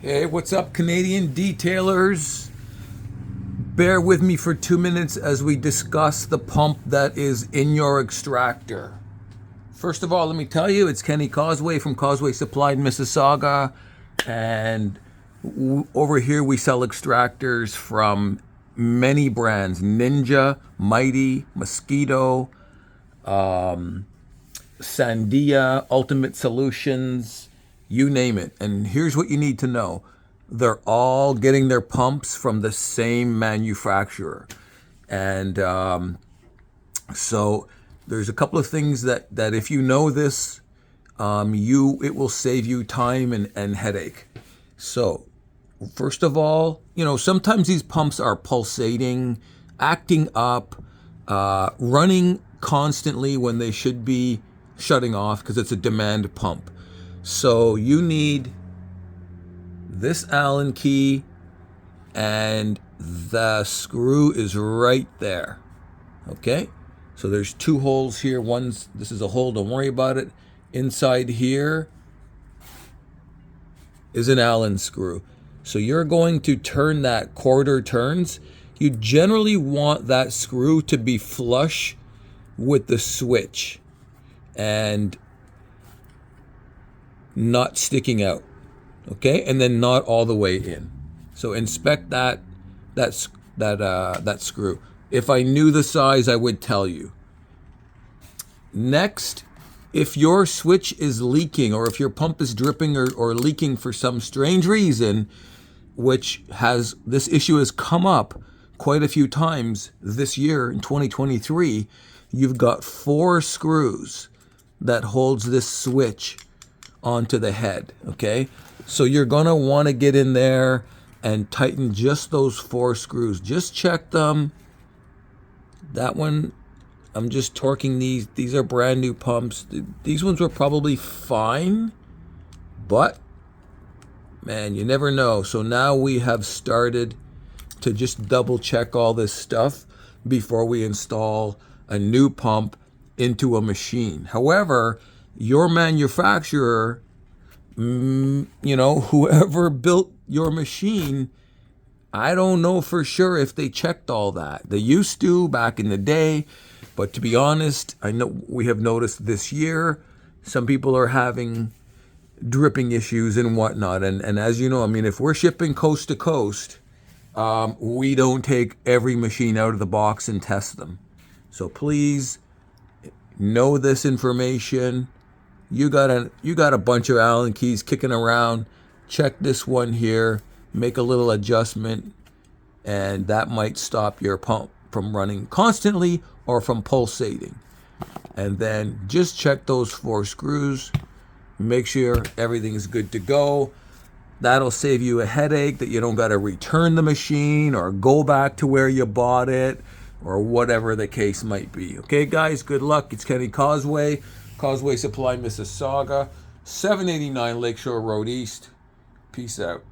Hey, what's up, Canadian detailers? Bear with me for 2 minutes as we discuss the pump that is in your extractor. First of all, let me tell you, it's Kenny Causeway from Causeway Supply in Mississauga. And over here we sell extractors from many brands: Ninja, Mighty, Mosquito, Sandia, Ultimate Solutions, you name it. And here's what you need to know. They're all getting their pumps from the same manufacturer. And so there's a couple of things that if you know this, it will save you time and headache. So first of all, sometimes these pumps are pulsating, acting up, running constantly when they should be shutting off because it's a demand pump. So you need this Allen key, and the screw is right there. Okay? So there's two holes here. This is a hole, don't worry about it. Inside here is an Allen screw. So you're going to turn that quarter turns. You generally want that screw to be flush with the switch and not sticking out. Okay, and then not all the way in. So inspect that screw. If I knew the size, I would tell you. Next, if your switch is leaking, or if your pump is dripping or leaking for some strange reason, this issue has come up quite a few times this year in 2023, you've got 4 screws that holds this switch onto the head. Okay, so you're gonna want to get in there and tighten just those 4 screws. Just check them. That one, I'm just torquing these. These are brand new pumps. These ones were probably fine, but man, you never know. So now we have started to just double check all this stuff before we install a new pump into a machine. However, your manufacturer, whoever built your machine, I don't know for sure if they checked all that. They used to back in the day, but to be honest, I know we have noticed this year some people are having dripping issues and whatnot. And as you know, if we're shipping coast to coast, we don't take every machine out of the box and test them. So please know this information. You got a bunch of Allen keys kicking around. Check this one here, make a little adjustment, and that might stop your pump from running constantly or from pulsating. And then just check those 4 screws, make sure everything's good to go. That'll save you a headache that you don't got to return the machine or go back to where you bought it or whatever the case might be. Okay, guys, good luck. It's Kenny Causeway, Causeway Supply, Mississauga, 789 Lakeshore Road East. Peace out.